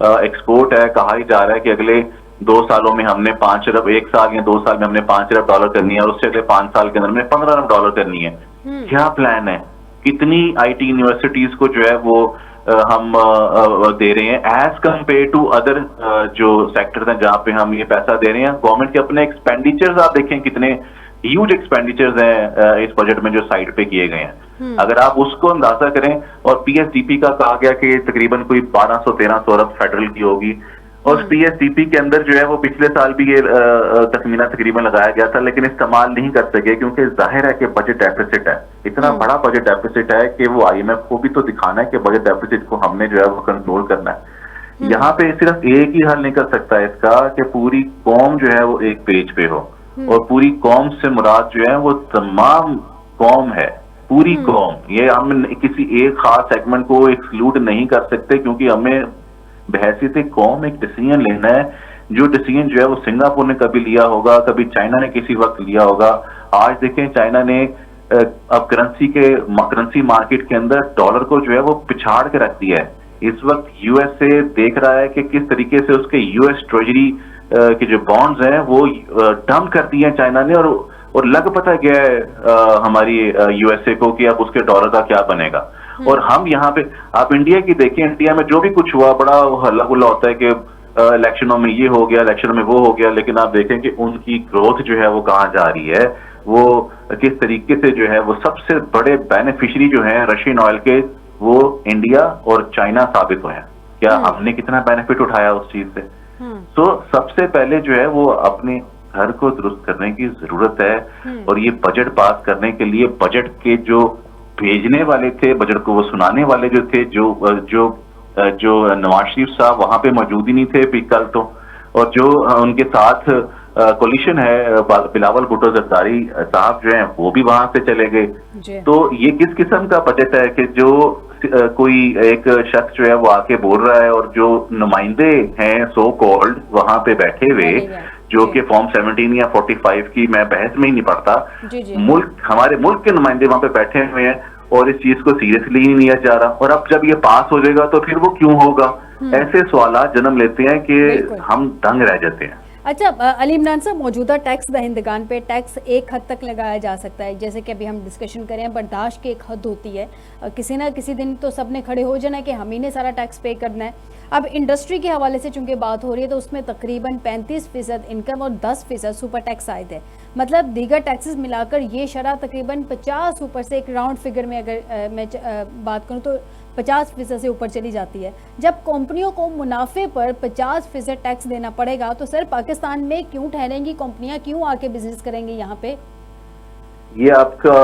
एक्सपोर्ट है, कहा ही जा रहा है कि अगले 2 सालों में हमने 5 अरब, 1 साल या 2 साल में हमने $5 अरब करनी है, और उससे अगले 5 साल के अंदर में $15 अरब करनी है। क्या प्लान है? कितनी आईटी यूनिवर्सिटीज को जो है वो हम दे रहे हैं एज कम्पेयर टू अदर जो सेक्टर्स हैं जहां पे हम ये पैसा दे रहे हैं। गवर्नमेंट के अपने एक्सपेंडिचर्स आप देखें कितने ह्यूज एक्सपेंडिचर्स हैं इस बजट में जो साइड पे किए गए हैं। अगर आप उसको अंदाजा करें, और पीएसडीपी का कहा गया कि तकरीबन कोई 1200-1300 अरब फेडरल की होगी, और पीएसडीपी के अंदर जो है वो पिछले साल भी ये तखमीना तकरीबन लगाया गया था, लेकिन इस्तेमाल नहीं कर सके क्योंकि जाहिर है कि बजट डेफिसिट है। इतना बड़ा बजट डेफिसिट है कि वो आईएमएफ को भी तो दिखाना है कि बजट डेफिसिट को हमने जो है वो कंट्रोल करना है। यहाँ पे सिर्फ एक ही हल निकल सकता है इसका कि पूरी कौम जो है वो एक पेज पे हो, और पूरी कौम से मुराद जो है वो तमाम कौम है, पूरी कौम। ये हम किसी एक खास सेगमेंट को एक्सक्लूड नहीं कर सकते, क्योंकि हमें बहैसियत कौम एक डिसीजन लेना है, जो डिसीजन जो है वो सिंगापुर ने कभी लिया होगा, कभी चाइना ने किसी वक्त लिया होगा। आज देखें चाइना ने अब करेंसी मार्केट के अंदर डॉलर को जो है वो पिछाड़ के रख दिया है। इस वक्त यूएसए देख रहा है कि किस तरीके से उसके यूएस ट्रेजरी के जो बॉन्ड्स हैं वो डंप कर दिए हैं चाइना ने, और लग पता गया है हमारी यूएसए को कि अब उसके डॉलर का क्या बनेगा। और हम यहाँ पे आप इंडिया की देखें, इंडिया में जो भी कुछ हुआ बड़ा हल्ला गुल्ला होता है कि इलेक्शनों में ये हो गया, इलेक्शनों में वो हो गया, लेकिन आप देखें कि उनकी ग्रोथ जो है वो कहाँ जा रही है, वो किस तरीके से जो है वो सबसे बड़े बेनिफिशियरी जो है रशियन ऑयल के, वो इंडिया और चाइना साबित हुए हैं। क्या हमने कितना बेनिफिट उठाया उस चीज से? तो सबसे पहले जो है वो अपने घर को दुरुस्त करने की जरूरत है। और ये बजट पास करने के लिए बजट के जो भेजने वाले थे, बजट को वो सुनाने वाले जो थे, जो नवाज शरीफ साहब वहां पे मौजूद ही नहीं थे कल तो, और जो उनके साथ कोलिशन है बिलावल भुट्टो जरदारी साहब जो हैं वो भी वहां से चले गए। तो ये किस किस्म का बजट है कि जो कोई एक शख्स जो है वो आके बोल रहा है और जो नुमाइंदे हैं सो कॉल्ड वहां पे बैठे हुए, जो कि फॉर्म 17 या 45 की मैं बहस में ही नहीं पड़ता, मुल्क हमारे मुल्क के नुमाइंदे वहां पे बैठे हुए हैं और इस चीज को सीरियसली ही नहीं लिया जा रहा। और अब जब ये पास हो जाएगा तो फिर वो क्यों होगा? ऐसे सवाल जन्म लेते हैं कि हम दंग रह जाते हैं। अच्छा अली इमरान साहब, मौजूदा टैक्स दहिंदगान पे टैक्स एक हद तक लगाया जा सकता है, जैसे कि अभी हम डिस्कशन करें, बर्दाश्त की एक हद होती है। किसी ना किसी दिन तो सबने खड़े हो जाना है कि हम ही ने सारा टैक्स पे करना है। अब इंडस्ट्री के हवाले से चूंकि बात हो रही है तो उसमें तकरीबन 35% इनकम और 10% सुपर टैक्स आए थे। मतलब दीगर टैक्सेस मिलाकर ये शरह तकरीबन 50 ऊपर से, एक राउंड फिगर में अगर मैं बात करूँ तो 50% से ऊपर चली जाती है। जब कंपनियों को मुनाफे पर 50% टैक्स देना पड़ेगा तो सर पाकिस्तान में क्यों ठहरेंगी कंपनियां, क्यों आके बिजनेस करेंगी यहाँ पे? ये आपका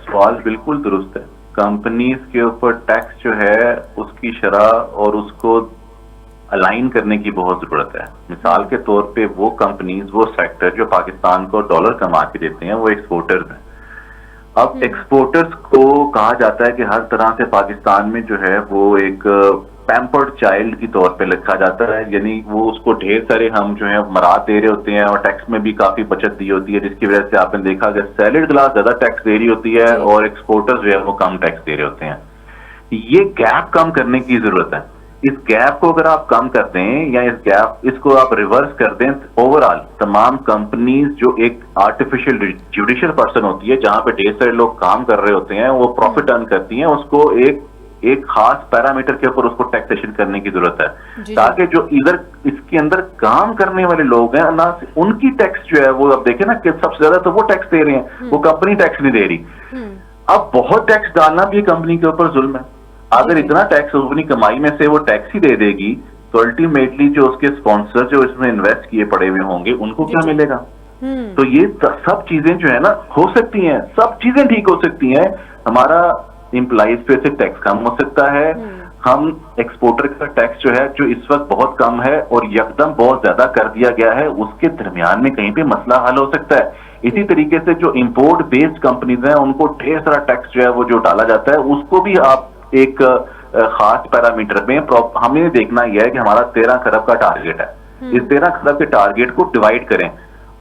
सवाल बिल्कुल दुरुस्त है। कंपनीज के ऊपर टैक्स जो है उसकी शरह और उसको अलाइन करने की बहुत जरूरत है। मिसाल के तौर पे वो कंपनीज, वो सेक्टर जो पाकिस्तान को डॉलर कमा के देते हैं वो एक्सपोर्टर्स हैं। अब एक्सपोर्टर्स को कहा जाता है कि हर तरह से पाकिस्तान में जो है वो एक पैम्पर्ड चाइल्ड की तौर पे लिखा जाता है, यानी वो उसको ढेर सारे हम जो है मराद दे रहे होते हैं और टैक्स में भी काफी बचत दी होती है, जिसकी वजह से आपने देखा कि सैलड क्लास ज्यादा टैक्स दे रही होती है और एक्सपोर्टर्स जो है वो कम टैक्स दे रहे होते हैं। ये गैप कम करने की जरूरत है। इस गैप को अगर आप कम कर दें या इसको आप रिवर्स कर दें, ओवरऑल तमाम कंपनीज जो एक आर्टिफिशियल जुडिशियल पर्सन होती है जहां पे ढेर सारे लोग काम कर रहे होते हैं, वो प्रॉफिट अर्न करती हैं, उसको एक खास पैरामीटर के ऊपर उसको टैक्सेशन करने की जरूरत है, ताकि जो इधर इसके अंदर काम करने वाले लोग हैं ना, उनकी टैक्स जो है वो अब देखें ना कि सबसे ज्यादा तो वो टैक्स दे रहे हैं, वो कंपनी टैक्स नहीं दे रही। अब बहुत टैक्स डालना भी कंपनी के ऊपर जुल्म है। अगर इतना टैक्स अपनी कमाई में से वो टैक्स ही दे देगी तो अल्टीमेटली जो उसके स्पॉन्सर जो इसमें इन्वेस्ट किए पड़े हुए होंगे उनको क्या मिलेगा? तो ये सब चीजें जो है ना हो सकती हैं, सब चीजें ठीक हो सकती हैं। हमारा एम्प्लॉइज पे से टैक्स कम हो सकता है, हम एक्सपोर्टर का टैक्स जो है जो इस वक्त बहुत कम है और यकदम बहुत ज्यादा कर दिया गया है, उसके दरमियान में कहीं पे मसला हल हो सकता है। इसी तरीके से जो इंपोर्ट बेस्ड कंपनीज हैं उनको ढेर सारा टैक्स जो है वो जो डाला जाता है, उसको भी आप एक खास पैरामीटर में हमें देखना यह है कि हमारा 13 खरब का टारगेट है। इस 13 खरब के टारगेट को डिवाइड करें,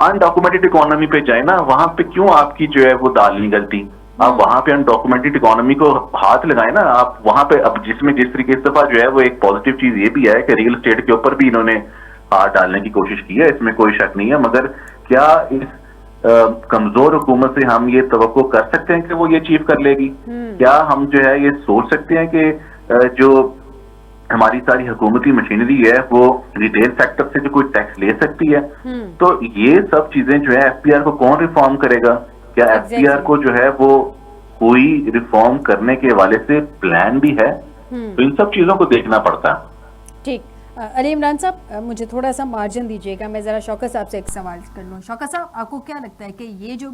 अनडॉक्यूमेंटेड इकोनॉमी पे जाए ना, वहां पे क्यों आपकी जो है वो दाल नहीं गलती? आप वहां पे अनडॉक्यूमेंटेड इकोनॉमी को हाथ लगाए ना, आप वहां पे अब जिसमें जिस तरीके से दफा जो है वो एक पॉजिटिव चीज ये भी है कि रियल एस्टेट के ऊपर भी इन्होंने हाथ डालने की कोशिश की है, इसमें कोई शक नहीं है। मगर क्या इस कमजोर हुकूमत से हम ये तवक्को कर सकते हैं कि वो ये अचीव कर लेगी? क्या हम जो है ये सोच सकते हैं कि जो हमारी सारी हुकूमती मशीनरी है वो रिटेल सेक्टर से जो कोई टैक्स ले सकती है? तो ये सब चीजें जो है एफपीआर को कौन रिफॉर्म करेगा? क्या एफपीआर को जो है वो कोई रिफॉर्म करने के हवाले से प्लान भी है? तो इन सब चीजों को देखना पड़ता है। ठीक, अली इमरान साहब मुझे थोड़ा सा मार्जिन दीजिएगा, मैं ज़रा शौकत साहब से एक सवाल कर लूँ। शौकत साहब, आपको क्या लगता है कि ये जो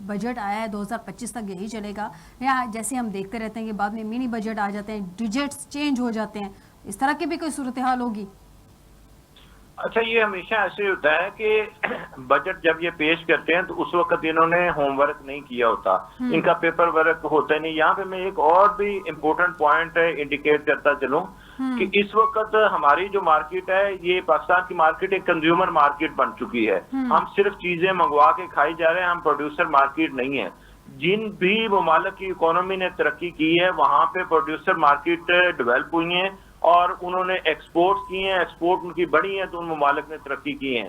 बजट आया है 2025 तक यही चलेगा, या जैसे हम देखते रहते हैं कि बाद में मिनी बजट आ जाते हैं, डिजिट्स चेंज हो जाते हैं, इस तरह की भी कोई सूरत हाल होगी? अच्छा, ये हमेशा ऐसे होता है कि बजट जब ये पेश करते हैं तो उस वक्त इन्होंने होमवर्क नहीं किया होता, इनका पेपर वर्क होता नहीं। यहाँ पे मैं एक और भी इम्पोर्टेंट पॉइंट इंडिकेट करता चलूं कि इस वक्त हमारी जो मार्केट है ये पाकिस्तान की मार्केट एक कंज्यूमर मार्केट बन चुकी है। हम सिर्फ चीजें मंगवा के खाई जा रहे हैं, हम प्रोड्यूसर मार्केट नहीं है। जिन भी ममालिक की इकोनॉमी ने तरक्की की है वहां पे प्रोड्यूसर मार्केट डेवलप हुई है और उन्होंने एक्सपोर्ट किए हैं, एक्सपोर्ट उनकी बढ़ी है तो उन ममालिक ने तरक्की की है।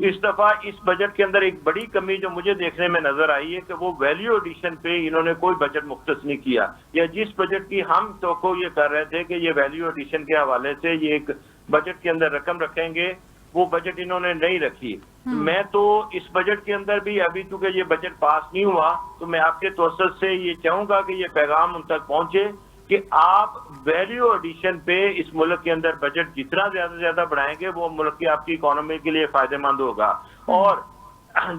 इस दफा इस बजट के अंदर एक बड़ी कमी जो मुझे देखने में नजर आई है कि वो वैल्यू एडिशन पे इन्होंने कोई बजट मुख्तस नहीं किया, या जिस बजट की हम तो ये कर रहे थे कि ये वैल्यू एडिशन के हवाले से ये एक बजट के अंदर रकम रखेंगे, वो बजट इन्होंने नहीं रखी। मैं तो इस बजट के अंदर भी अभी चूंकि ये बजट पास नहीं हुआ तो मैं आपके तवज्जुह से ये चाहूंगा कि ये पैगाम उन तक पहुंचे कि आप वैल्यू एडिशन पे इस मुल्क के अंदर बजट जितना ज्यादा से ज्यादा बढ़ाएंगे वो मुल्क की आपकी इकोनॉमी के लिए फायदेमंद होगा। और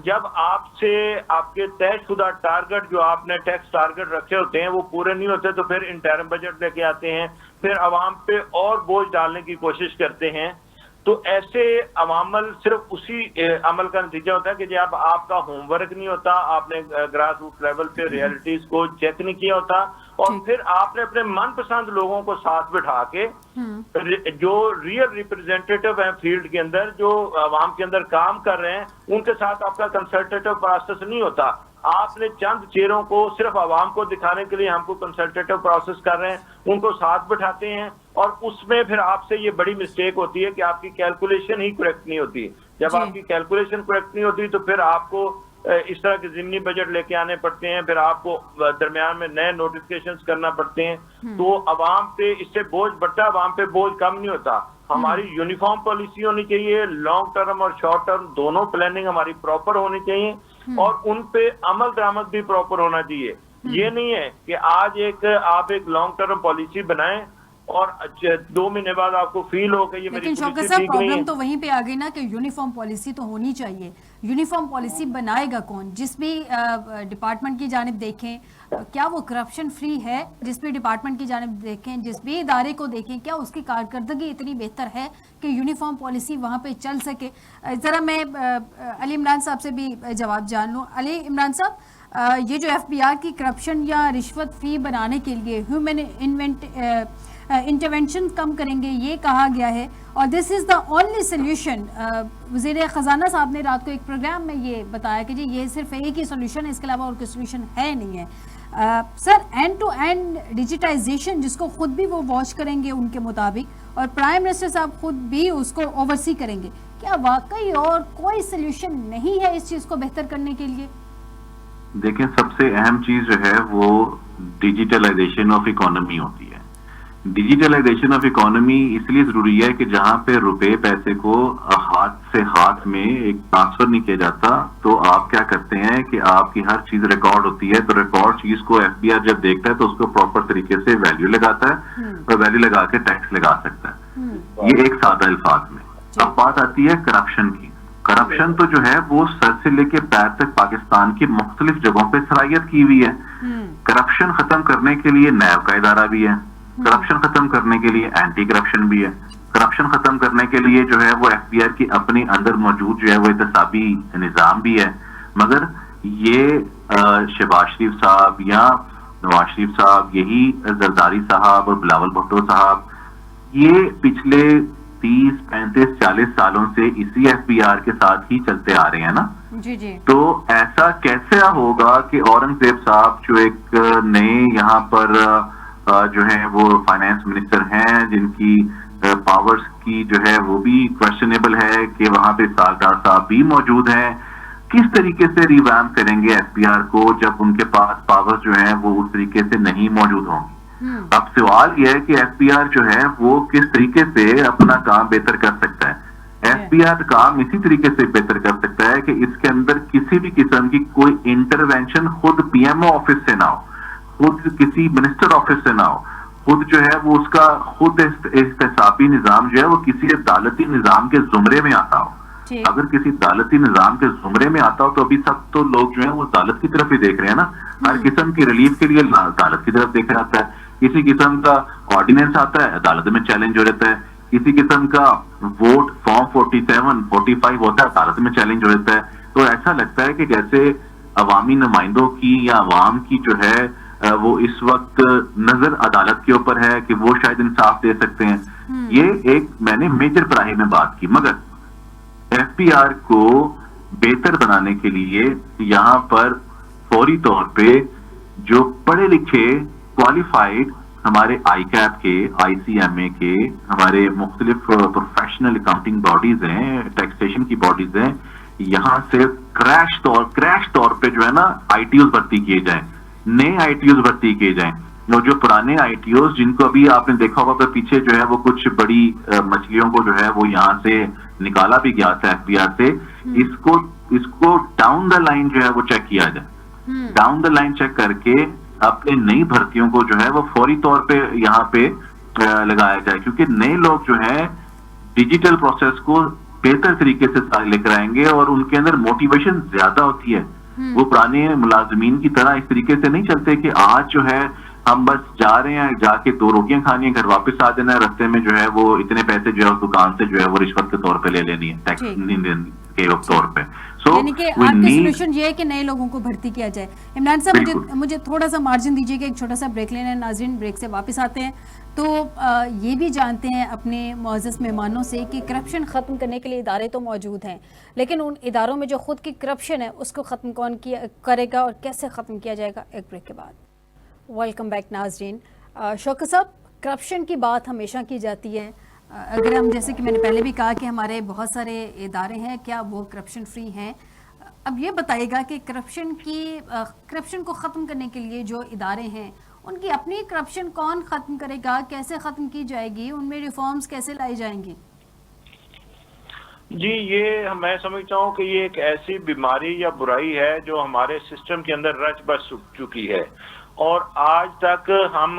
जब आपसे आपके तयशुदा टारगेट जो आपने टैक्स टारगेट रखे होते हैं वो पूरे नहीं होते तो फिर इंटरिम बजट लेके आते हैं, फिर अवाम पे और बोझ डालने की कोशिश करते हैं। तो ऐसे अवामल सिर्फ उसी अमल का नतीजा होता है कि जब आपका होमवर्क नहीं होता, आपने ग्रास रूट लेवल पे रियलिटीज को चेक नहीं किया होता, और फिर आपने अपने मनपसंद लोगों को साथ बिठा के जो रियल रिप्रेजेंटेटिव हैं फील्ड के अंदर, जो अवाम के अंदर काम कर रहे हैं, उनके साथ आपका कंसल्टेटिव प्रोसेस नहीं होता। आपने चंद चेहरों को सिर्फ आवाम को दिखाने के लिए हमको कंसल्टेटिव प्रोसेस कर रहे हैं, उनको साथ बिठाते हैं, और उसमें फिर आपसे ये बड़ी मिस्टेक होती है कि आपकी कैलकुलेशन ही करेक्ट नहीं होती। जब आपकी कैलकुलेशन करेक्ट नहीं होती तो फिर आपको इस तरह के ज़िमनी बजट लेके आने पड़ते हैं, फिर आपको दरमियान में नए नोटिफिकेशंस करना पड़ते हैं। तो अवाम पे इससे बोझ बढ़ता है, अवाम पे बोझ कम नहीं होता। हमारी यूनिफॉर्म पॉलिसी होनी चाहिए, लॉन्ग टर्म और शॉर्ट टर्म दोनों प्लानिंग हमारी प्रॉपर होनी चाहिए, और उन पे अमल दरामद भी प्रॉपर होना चाहिए। ये नहीं है कि आज आप एक लॉन्ग टर्म पॉलिसी बनाएं और 2 महीने बाद आपको फील हो कि ये मेरी लेकिन शौकत साहब प्रॉब्लम तो वहीं पे आ गई ना कि यूनिफॉर्म पॉलिसी तो होनी चाहिए। यूनिफॉर्म पॉलिसी बनाएगा कौन? जिस भी डिपार्टमेंट की जानिब देखें, क्या वो करप्शन फ्री है? जिस भी डिपार्टमेंट की जानिब देखें, जिस भी इदारे को देखें, क्या उसकी कारकर्दगी इतनी बेहतर है कि यूनिफॉर्म पॉलिसी वहाँ पे चल सके? ज़रा मैं अली इमरान साहब से भी जवाब जान लूँ। अली इमरान साहब, ये जो FBR की करप्शन या रिश्वत फ़ी बनाने के लिए ह्यूमन इंटरवेंशन कम करेंगे ये कहा गया है, और this is the only solution. वज़ीर ख़जाना साहब ने रात को एक प्रोग्राम में ये बताया कि जी ये सिर्फ एक ही सोल्यूशन है, इसके अलावा और कोई सोल्यूशन है नहीं है। Sir, end to end digitization जिसको खुद भी वो वॉच करेंगे उनके मुताबिक, और प्राइम मिनिस्टर साहब खुद भी उसको ओवरसी करेंगे, क्या वाकई और कोई सोल्यूशन नहीं है इस चीज़ को बेहतर करने के लिए? देखिए, सबसे अहम चीज जो है वो डिजिटलाइजेशन ऑफ इकोनॉमी होती है। डिजिटलाइजेशन ऑफ इकोनॉमी इसलिए जरूरी है कि जहां पे रुपए पैसे को हाथ से हाथ में एक ट्रांसफर नहीं किया जाता, तो आप क्या करते हैं कि आपकी हर चीज रिकॉर्ड होती है, तो रिकॉर्ड चीज को FBR जब देखता है तो उसको प्रॉपर तरीके से वैल्यू लगाता है और वैल्यू लगा के टैक्स लगा सकता है। ये एक सादा अल्फाज में। अब बात आती है करप्शन की। करप्शन तो जो है वो सर से लेके पैर तक पाकिस्तान की मुख्तलिफ जगहों पे सराहियत की हुई है। करप्शन खत्म करने के लिए नैब का इदारा भी है, करप्शन खत्म करने के लिए एंटी करप्शन भी है, करप्शन खत्म करने के लिए जो है वो FBR की अपने अंदर मौजूद जो है वो एहतसाबी निजाम भी है। मगर ये शहबाज शरीफ साहब या नवाज शरीफ साहब, यही जरदारी साहब और बिलावल भुट्टो साहब, ये पिछले 30, 35, 40 सालों से इसी FBR के साथ ही चलते आ रहे हैं ना। जी जी। तो ऐसा कैसे होगा कि औरंगजेब साहब जो एक नए यहाँ पर जो है वो फाइनेंस मिनिस्टर हैं, जिनकी पावर्स की जो है वो भी क्वेश्चनेबल है, कि वहां पे सालदार साहब भी मौजूद हैं, किस तरीके से रिवैम्प करेंगे FBR को जब उनके पास पावर्स जो है वो उस तरीके से नहीं मौजूद होंगी। अब सवाल यह है कि FBR जो है वो किस तरीके से अपना काम बेहतर कर सकता है। FBR काम इसी तरीके से बेहतर कर सकता है कि इसके अंदर किसी भी किस्म की कोई इंटरवेंशन खुद PMO ऑफिस से ना हो, खुद किसी मिनिस्टर ऑफिस से ना हो, खुद जो है वो उसका खुद एहतसाबी निजाम जो है वो किसी अदालती निजाम के जुमरे में आता हो। अगर किसी अदालती निजाम के जुमरे में आता हो तो अभी सब तो लोग जो है वो अदालत की तरफ ही देख रहे हैं ना। हर किस्म की रिलीफ के लिए अदालत की तरफ देखा जाता है। किसी किस्म का ऑर्डिनेंस आता है, अदालत में चैलेंज हो जाता है। किसी किस्म का वोट फॉर्म 47, 45 होता है, अदालत में चैलेंज हो जाता है। तो ऐसा लगता है कि जैसे अवामी नुमाइंदों की या अवाम की जो है वो इस वक्त नजर अदालत के ऊपर है कि वो शायद इंसाफ दे सकते हैं। ये एक मैंने मेजर पराही में बात की। मगर FBR को बेहतर बनाने के लिए यहाँ पर फौरी तौर पे जो पढ़े लिखे क्वालिफाइड हमारे ICAP के, ICMA के, हमारे मुख्तलिफ प्रोफेशनल अकाउंटिंग बॉडीज हैं, टैक्सेशन की बॉडीज हैं, यहाँ से क्रैश तौर पे जो है ना ITOs भर्ती किए जाएं, नए ITOs भर्ती किए जाएं। जो पुराने ITOs जिनको अभी आपने देखा होगा तो पीछे जो है वो कुछ बड़ी मछलियों को जो है वो यहाँ से निकाला भी गया था FBR से, इसको डाउन द लाइन जो है वो चेक किया जाए। डाउन द लाइन चेक करके अपने नई भर्तियों को जो है वो फौरी तौर पे यहाँ पे लगाया जाए, क्योंकि नए लोग जो है डिजिटल प्रोसेस को बेहतर तरीके से लेकर आएंगे और उनके अंदर मोटिवेशन ज्यादा होती है। वो पुराने मुलाजमीन की तरह इस तरीके से नहीं चलते कि आज जो है हम बस जा रहे हैं, जाके 2 रोटियां खानी है, घर वापस आ जाना है, रास्ते में जो है वो इतने पैसे जो है उस दुकान से जो है वो रिश्वत के तौर पे ले लेनी है, टैक्स के तौर पे। यानी कि आपका सॉल्यूशन ये है कि नए लोगों को भर्ती किया जाए। इमरान साहब, मुझे थोड़ा सा मार्जिन दीजिएगा, एक छोटा सा ब्रेक लेना है। नाज़रीन, ब्रेक से वापस आते हैं तो ये भी जानते हैं अपने मुअज़्ज़ज़ मेहमानों से कि करप्शन ख़त्म करने के लिए इदारे तो मौजूद हैं, लेकिन उन इदारों में जो खुद की करप्शन है उसको ख़त्म कौन करेगा और कैसे ख़त्म किया जाएगा? एक ब्रेक के बाद। वेलकम बैक नाज़रीन। शौकत साहब, करप्शन की बात हमेशा की जाती है। अगर हम, जैसे कि मैंने पहले भी कहा कि हमारे बहुत सारे इदारे हैं, क्या वो करप्शन फ्री हैं? अब ये बताइएगा कि करप्शन को ख़त्म करने के लिए जो इदारे हैं उनकी अपनी करप्शन कौन ख़त्म करेगा, कैसे ख़त्म की जाएगी, उनमें रिफॉर्म्स कैसे लाई जाएंगी? जी, ये मैं समझता हूँ कि ये एक ऐसी बीमारी या बुराई है जो हमारे सिस्टम के अंदर रच बस चुकी है और आज तक हम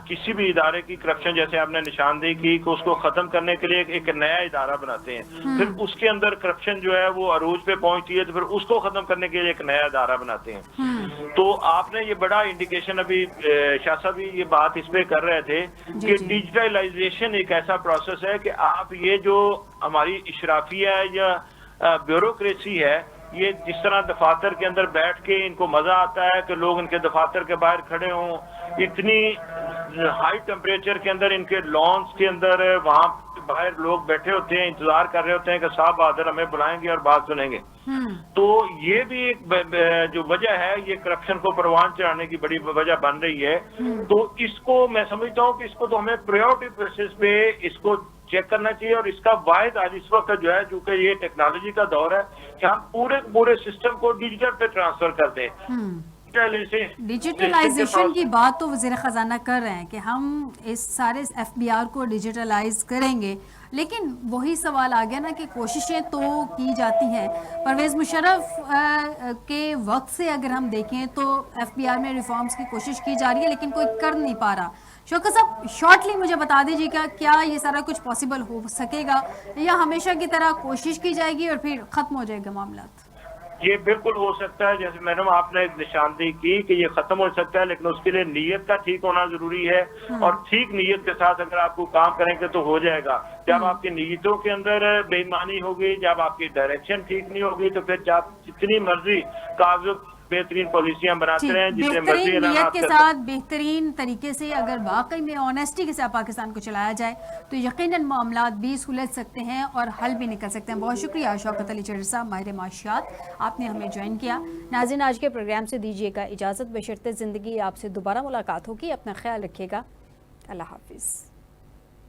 किसी भी इदारे की करप्शन, जैसे आपने निशानदेही की, कि उसको खत्म करने के लिए एक नया इदारा बनाते हैं, फिर उसके अंदर करप्शन जो है वो अरूज पे पहुंचती है, तो फिर उसको खत्म करने के लिए एक नया इदारा बनाते हैं। तो आपने ये बड़ा इंडिकेशन, अभी शाह साहब ये बात इस पे कर रहे थे कि डिजिटलाइजेशन एक ऐसा प्रोसेस है कि आप ये जो हमारी इशराफिया या ब्यूरोक्रेसी है, ये जिस तरह दफातर के अंदर बैठ के इनको मजा आता है कि लोग इनके दफातर के बाहर खड़े हों, इतनी हाई टेम्परेचर के अंदर इनके लॉन्स के अंदर वहां बाहर लोग बैठे होते हैं, इंतजार कर रहे होते हैं कि साहब बहादुर हमें बुलाएंगे और बात सुनेंगे। तो ये भी एक जो वजह है, ये करप्शन को परवान चढ़ाने की बड़ी वजह बन रही है। तो इसको मैं समझता हूँ कि इसको तो हमें प्रायोरिटी बेसिस पे इसको चेक करना चाहिए और इसका वाहिद आज इस वक्त जो है, चूंकि ये टेक्नोलॉजी का दौर है, कि हम पूरे सिस्टम को डिजिटल पे ट्रांसफर कर दें। डिजिटलाइजेशन की बात तो वज़ीर ख़जाना कर रहे हैं कि हम इस सारे FBR को डिजिटलाइज करेंगे, लेकिन वही सवाल आ गया ना कि कोशिशें तो की जाती हैं। परवेज़ मुशर्रफ के वक्त से अगर हम देखें तो FBR में रिफॉर्म्स की कोशिश की जा रही है, लेकिन कोई कर नहीं पा रहा। शौकत साहब, शॉर्टली मुझे बता दीजिएगा, क्या ये सारा कुछ पॉसिबल हो सकेगा या हमेशा की तरह कोशिश की जाएगी और फिर ख़त्म हो जाएगा मामला? ये बिल्कुल हो सकता है, जैसे मैडम आपने एक निशानदेही की कि ये खत्म हो सकता है, लेकिन उसके लिए नीयत का ठीक होना जरूरी है और ठीक नीयत के साथ अगर आपको काम करेंगे तो हो जाएगा। जब आपकी नीयतों के अंदर बेईमानी होगी, जब आपकी डायरेक्शन ठीक नहीं होगी, तो फिर आप जितनी मर्जी कागज बेहतरीन पॉलिसियां बनाते रहे, जितने मर्जी नीयत के साथ बेहतरीन तरीके से अगर वाकई में ऑनेस्टी के साथ पाकिस्तान को चलाया जाए तो यकीनन मामला भी सुलझ सकते हैं और हल भी निकल सकते हैं। बहुत शुक्रिया शौकत अली चढ़र साहब, माहिर माशियात, आपने हमें ज्वाइन किया। नाज़रीन, आज के प्रोग्राम से दीजिएगा इजाज़त, बशर्ते ज़िंदगी आपसे दोबारा मुलाकात होगी। अपना ख्याल रखिएगा। अल्लाह हाफिज़।